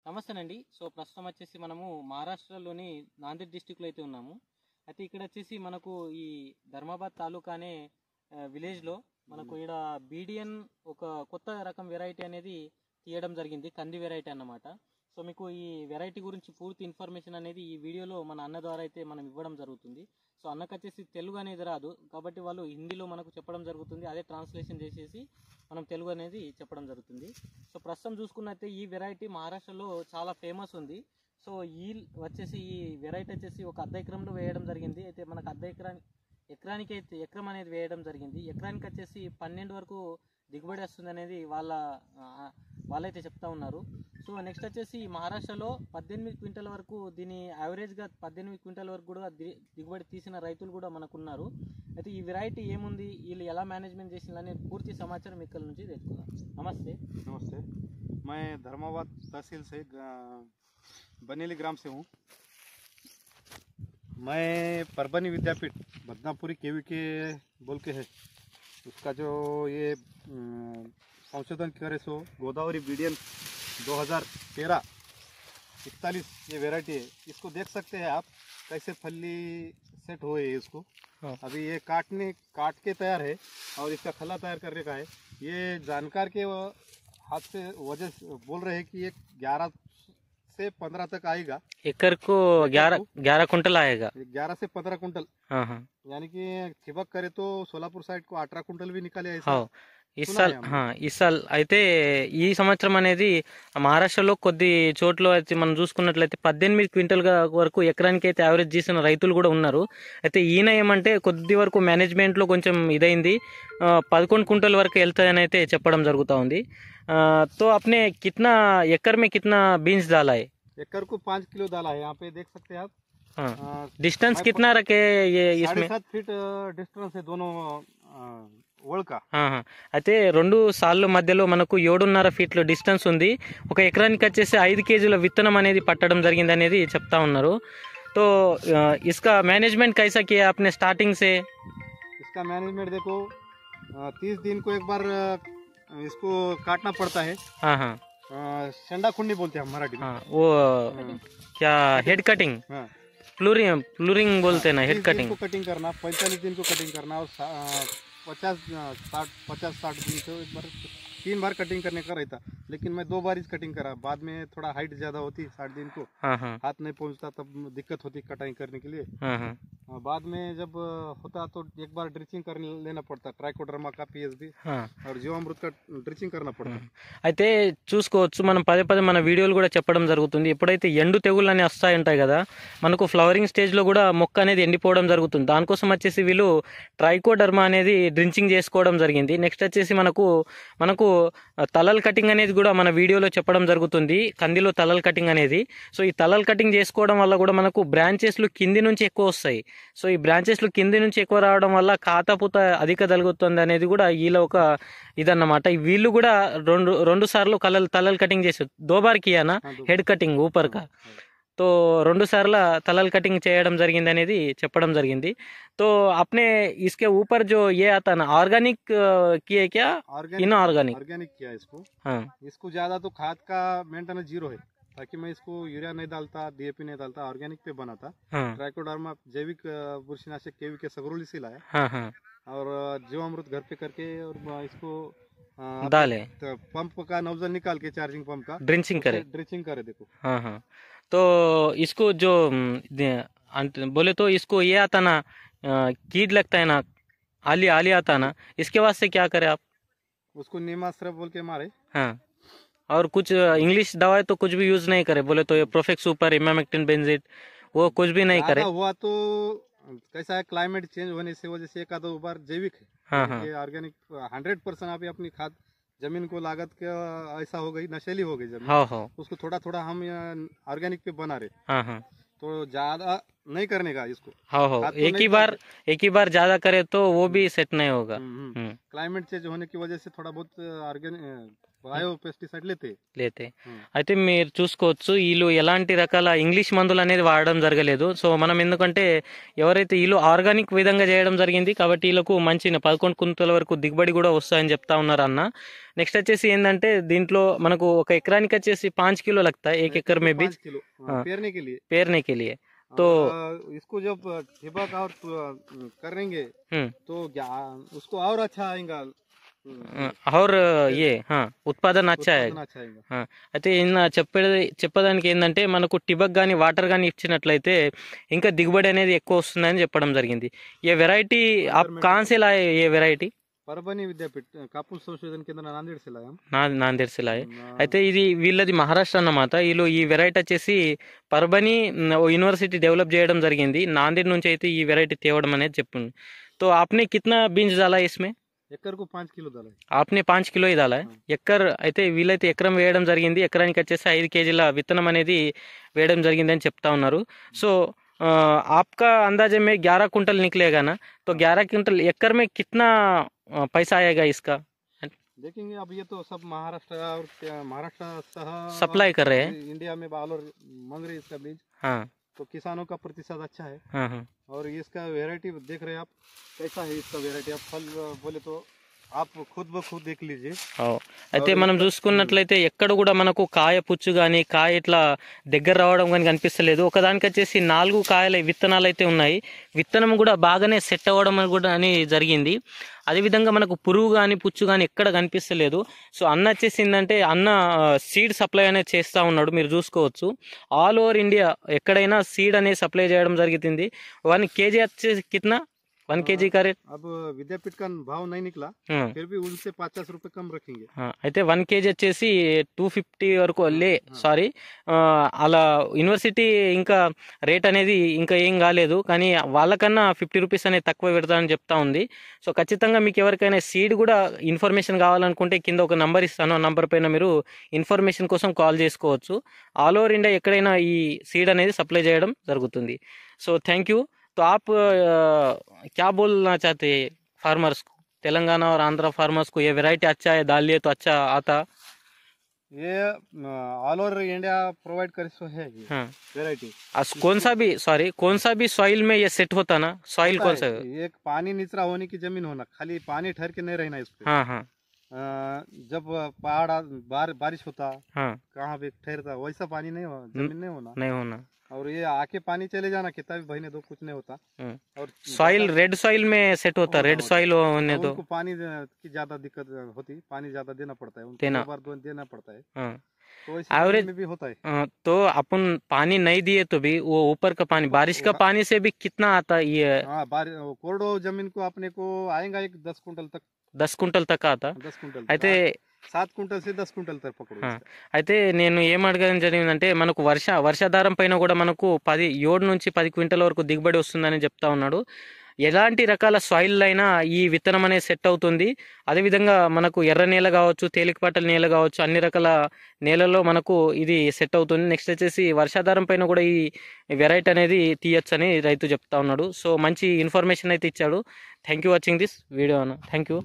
నమస్తేనండి. So ప్రస్తుతం వచ్చేసి మనము మహారాష్ట్రలోని నాందేడ్ డిస్టిక్లో అయితే ఉన్నాము. అయితే ఇక్కడ వచ్చేసి మనకు ఈ ధర్మాబాద్ తాలూకా అనే విలేజ్లో మనకు ఇక్కడ బీడిఎన్ ఒక కొత్త రకం వెరైటీ అనేది తీయడం జరిగింది, కంది వెరైటీ అన్నమాట. సో మీకు ఈ వెరైటీ గురించి పూర్తి ఇన్ఫర్మేషన్ అనేది ఈ వీడియోలో మన అన్న ద్వారా అయితే మనం ఇవ్వడం జరుగుతుంది. సో అన్నకు వచ్చేసి తెలుగు అనేది రాదు కాబట్టి వాళ్ళు హిందీలో మనకు చెప్పడం జరుగుతుంది, అదే ట్రాన్స్లేషన్ చేసేసి మనం తెలుగు అనేది చెప్పడం జరుగుతుంది. సో ప్రస్తుతం చూసుకున్నట్లయితే ఈ వెరైటీ మహారాష్ట్రలో చాలా ఫేమస్ ఉంది. సో ఈ వెరైటీ వచ్చేసి ఒక అర్ధ ఎకరంలో వేయడం జరిగింది. అయితే మనకు ఎకరానికి అయితే ఎకరం అనేది వేయడం జరిగింది. ఎకరానికి వచ్చేసి 12 వరకు దిగుబడి వస్తుంది అనేది వాళ్ళైతే చెప్తా ఉన్నారు. సో నెక్స్ట్ వచ్చేసి మహారాష్ట్రలో 18 క్వింటల్ వరకు దీని యావరేజ్గా 18 క్వింటల్ వరకు కూడా దిగుబడి తీసిన రైతులు కూడా మనకున్నారు. అయితే ఈ వెరైటీ ఏముంది, వీళ్ళు ఎలా మేనేజ్మెంట్ చేసిందని పూర్తి సమాచారం ఇక్కడ నుంచి తెలుసుకుందాం. నమస్తే. नमस्ते, मैं धर्माबाद तहसील से बनेली ग्राम से हूँ। मैं परभनी विद्यापीठ बदनापुरी केवी के बोल के है, उसका जो ये संशोधन करे सो गोदावरी बीडियन 2013-41 ये वैरायटी है। इसको देख सकते हैं आप कैसे फली सेट हुए है इसको। अभी ये काट के तैयार है और इसका खला तैयार करने का है। ये जानकार के हाथ से वजह बोल रहे हैं कि ये 11 से 15 तक आएगा। एकड़ को 11 कुंटल आएगा। 11 से 15 कुंटल, यानी कि थिबक करे तो सोलापुर साइड को 18 कुंटल भी निकाले ऐसा। ఈ సాల్ అయితే ఈ సంవత్సరం అనేది మహారాష్ట్రలో కొద్ది చోట్ల అయితే మనం చూసుకున్నట్లయితే 18 క్వింటల్ వరకు ఎకరానికి అయితే యావరేజ్ చేసిన రైతులు కూడా ఉన్నారు. అయితే ఈయన ఏమంటే కొద్ది వరకు మేనేజ్మెంట్ లో కొంచెం ఇదైంది, 11 క్వింటల్ వరకు వెళ్తాయని అయితే చెప్పడం జరుగుతూ ఉంది. तो आपने कितना एकड़ में कितना बीन्स डाला है? एकड़ को 5 किलो डाला है, यहाँ पे देख सकते हैं आप। डिस्टेंस कितना रखे ये इसमें? 7.5 फीट डिस्टेंस है दोनों ఓల్ కా. అయితే 2 సార్లు మధ్యలో మనకు 7.5 ఫీట్ల డిస్టెన్స్ ఉంది. ఒక ఎకరానికి వచ్చేసి 5 కేజీల విత్తనం అనేది పట్టడం జరిగింది అనేది చెప్తా ఉన్నారు. तो इसका मैनेजमेंट कैसा किया आपने स्टार्टिंग से? इसका मैनेजमेंट देखो, 30 दिन को एक बार इसको काटना पड़ता है। शंडा खुंडी बोलते हैं हम मराठी में। वो क्या हेड कटिंग, फ्लूरिंग बोलते हैं ना, हेड कटिंग। कटिंग करना 45 दिन को कटिंग करना और 50-60 दिन को एक बार 3 बार कटिंग करने का रहता, लेकिन मैं 2 बार ही कटिंग करा। बाद में थोड़ा हाइट ज्यादा होती 60 दिन को, हाथ नहीं पहुंचता, तब दिक्कत होती कटाई करने के लिए। बाद में जब होता तो एक बार ड्रिचिंग कर लेना पड़ता, ट्राइकोडर्मा का पीएसबी और జీవామృత का డ్రిచింగ్ करना पड़ता। అయితే చూసుకోవచ్చు, మనం పదే మన వీడియోలు కూడా చెప్పడం జరుగుతుంది. ఎప్పుడైతే ఎండు తెగుళ్ళు అని వస్తాయంటాయి కదా, మనకు ఫ్లవరింగ్ స్టేజ్ లో కూడా మొక్క అనేది ఎండిపోవడం జరుగుతుంది. దానికోసం వచ్చేసి వీళ్ళు ట్రైకోడర్మా అనేది డ్రించింగ్ చేసుకోవడం జరిగింది. నెక్స్ట్ వచ్చేసి మనకు తలల్ కటింగ్ అనేది కూడా మన వీడియోలో చెప్పడం జరుగుతుంది, కందిలో తలల్ కటింగ్ అనేది. సో ఈ తలల్ కటింగ్ చేసుకోవడం వల్ల కూడా మనకు బ్రాంచెస్లు కింది నుంచి ఎక్కువ వస్తాయి. సో ఈ బ్రాంచెస్లు కింది నుంచి ఎక్కువ రావడం వల్ల కాతపూత అధిక తగ్గుతుంది అనేది కూడా వీళ్ళ ఒక ఇదన్నమాట. వీళ్ళు కూడా రెండు సార్లు తలల్ కటింగ్ చేశారు. 2 बार किया ना हेड कटिंग ऊपर का, तो 2 सार्ल तलल कटिंग చేయడం జరిగింది అనేది చెప్పడం జరిగింది. तो आपने इसके ऊपर जो ये आता ना ऑर्गेनिक किए क्या, इनऑर्गेनिक? ऑर्गेनिक किया इसको। इसको ज्यादा तो खाद का मेंटेनेंस 0 है, ताकि मैं इसको यूरिया नहीं डालता, डीएपी नहीं डालता, ऑर्गेनिक पे बनाता। ट्राइकोडर्मा जैविक बुरशीनाशक केवी के सगरोली से लाया और जीवामृत घर पे करके और इसको डाले, पंप का नोजल निकाल के चार्जिंग पंप का ड्रिंचिंग करे देखो। तो इसको जो बोले तो इसको ये आता ना कीट लगता है ना, आली आता ना, इसके वास्ते क्या करे आप? उसको नीमास्त्र बोल के मारे। और कुछ इंग्लिश दवाई तो कुछ भी यूज नहीं करे, बोले तो ये प्रोफेक्स सुपर, इमामेक्टिन बेंजीट, वो कुछ भी नहीं करे। हुआ तो कैसा है, क्लाइमेट चेंज होने से वजह से एक आधा बार जैविक है। ये ऑर्गेनिक 100% आप अपनी खाद जमीन को लागत के ऐसा हो गई, नशेली हो गई जमीन, उसको थोड़ा हम ऑर्गेनिक पे बना रहे। तो ज्यादा नहीं करने का इसको। हाँ हो, खाद तो एक ही बार ज्यादा करे तो वो भी सेट नहीं होगा। क्लाइमेट चेंज होने की वजह से थोड़ा बहुत బయో పెస్టిసైడ్ లేతే అయితే మీరు చూసుకోవచ్చు వీళ్ళు ఎలాంటి రకాల ఇంగ్లీష్ మందులు అనేది వాడడం జరగలేదు. సో మనం ఎందుకంటే ఎవరైతే వీళ్ళు ఆర్గానిక్ విధంగా చేయడం జరిగింది కాబట్టి వీళ్ళకు మంచి 11 కుంటల వరకు దిగుబడి కూడా వస్తాయని చెప్తా ఉన్నారు అన్న. నెక్స్ట్ వచ్చేసి ఏంటంటే దీంట్లో మనకు ఒక ఎకరానికి వచ్చేసి 5 కిలో लगता है 1 एकड़ में बीज पेरने के लिए। तो इसको जब छिपक और करेंगे तो उसको और अच्छा आएगा और ये ఉత్పాదన అచ్చా అయితే చెప్పడానికి ఏంటంటే మనకు టిబక్ కానీ వాటర్ కానీ ఇచ్చినట్లయితే ఇంకా దిగుబడి అనేది ఎక్కువ వస్తుందని చెప్పడం జరిగింది. ఏ వెరైటీ आप कहां से लाए ये వెరైటీ? परभणी विद्यापीठ कापूस संशोधन केंद्र నాందేడ్ से लाए. అయితే ఇది వీళ్ళది మహారాష్ట్ర అన్నమాట. వీళ్ళు ఈ వెరైటీ వచ్చేసి పర్బని యూనివర్సిటీ డెవలప్ చేయడం జరిగింది. నాందేడ్ నుంచి అయితే ఈ వెరైటీ తేవడం అనేది చెప్పింది. तो आपने कितना बीज डाला इसमें? ఎకర్ కు 5 కిలో डाला. आपने 5 किलो ही डाला है. ఎకర్ అయితే వీళ్ళైతే ఎకరం వేయడం జరిగింది. ఎకరానికి వచ్చేసి 5 కేజీల విత్తనం అనేది వేయడం జరిగింది అని చెప్తా ఉన్నారు. సో आपका अंदाजे में 11 कुंटल निकलेगा ना, तो 11 कुंटल एकड़ में कितना पैसा आएगा इसका? देखेंगे अब ये तो सब महाराष्ट्र सप्लाई कर रहे हैं इंडिया में ऑल ओवर मांग रहे इसका बीज. हाँ, तो किसानों का प्रतिशत अच्छा है. हाँ. और इसका वेराइटी देख रहे हैं आप कैसा है इसका वेराइटी. आप फल बोले तो आप खुद ब खुद देख लीजिए. అయితే మనం చూసుకున్నట్లయితే ఎక్కడ కూడా మనకు కాయ పుచ్చు కానీ కాయ ఇట్లా దగ్గర రావడం కానీ కనిపిస్తలేదు. ఒకదానికి వచ్చేసి 4 కాయల విత్తనాలు అయితే ఉన్నాయి. విత్తనం కూడా బాగానే సెట్ అవ్వడం కూడా అని జరిగింది. అదేవిధంగా మనకు పురుగు కానీ పుచ్చు కానీ ఎక్కడ కనిపిస్తలేదు. సో అన్న వచ్చేసి ఏంటంటే అన్న సీడ్ సప్లై అనేది చేస్తూ ఉన్నాడు. మీరు చూసుకోవచ్చు ఆల్ ఓవర్ ఇండియా ఎక్కడైనా సీడ్ అనేది సప్లై చేయడం జరుగుతుంది. 1 కేజీ వచ్చేసి కిतना 1 केजी का रेट? अब विद्यापीठ का भाव नहीं निकला फिर भी उनसे 50 रुपए कम रखेंगे. అయితే 1 కేజీ వచ్చేసి 250 వరకు సారీ అలా యూనివర్సిటీ ఇంకా రేట్ అనేది ఇంకా ఏం కాలేదు కానీ వాళ్ళకన్నా 50 రూపీస్ అనేది తక్కువ పెడతానని చెప్తా ఉంది. సో ఖచ్చితంగా మీకు ఎవరికైనా సీడ్ కూడా ఇన్ఫర్మేషన్ కావాలనుకుంటే కింద ఒక నంబర్ ఇస్తాను. ఆ నంబర్ పైన మీరు ఇన్ఫర్మేషన్ కోసం కాల్ చేసుకోవచ్చు. ఆల్ ఓవర్ ఇండియా ఎక్కడైనా ఈ సీడ్ అనేది సప్లై చేయడం జరుగుతుంది. So thank you. तो आप क्या बोलना चाहते हैं फार्मर्स को, तेलंगाना और आंध्र फार्मर्स को? ये वैरायटी अच्छा है, डाल लिए तो अच्छा आता. ये ऑल ओवर इंडिया प्रोवाइड कर सो है ये वैरायटी. कौन सा भी सॉइल में ये सेट होता ना? सॉइल कौन सा? एक पानी निचरा होने की जमीन होना, खाली पानी ठहर के नहीं रहना इसको. हाँ. जब पहाड़ बारिश होता कहाँ भी ठहरता वैसा पानी नहीं जमीन नहीं होना. और ये आके पानी चले जाना कितना भी बहने दो कुछ नहीं होता. और सॉइल रेड सॉइल में सेट होता. रेड सॉइल होने तो उनको पानी की ज्यादा दिक्कत होती. पानी ज्यादा देना पड़ता है उनको, बार देना पड़ता है. तो एवरेज में भी होता है. तो अपन पानी नहीं दिए तो भी वो ऊपर का पानी बारिश का पानी से भी कितना आता है ये? कोरडो जमीन को अपने को आएगा एक 10 कुंटल तक आता. 10 कुंटल అయితే 7 कुंटल से 10 कुंटल तक पकड़ो. అయితే నేను ఏం అడగడం జరిగిందంటే మనకు వర్షాధారం పైన కూడా మనకు 7 నుంచి 10 క్వింటల్ వరకు దిగుబడి వస్తుందని చెప్తా ఉన్నాడు. ఎలాంటి రకాల సాయిల్ అయినా ఈ విత్తనం అనేది సెట్ అవుతుంది. అదేవిధంగా మనకు ఎర్ర నేల కావచ్చు, తేలికపాటి నేల కావచ్చు, అన్ని రకాల నేలలో మనకు ఇది సెట్ అవుతుంది. నెక్స్ట్ వచ్చేసి వర్షాధారం పైన కూడా ఈ వెరైటీ అనేది తీయొచ్చని రైతు చెప్తా ఉన్నాడు. సో మంచి ఇన్ఫర్మేషన్ అయితే ఇచ్చాడు. Thank you watching this video అన్న. Thank you.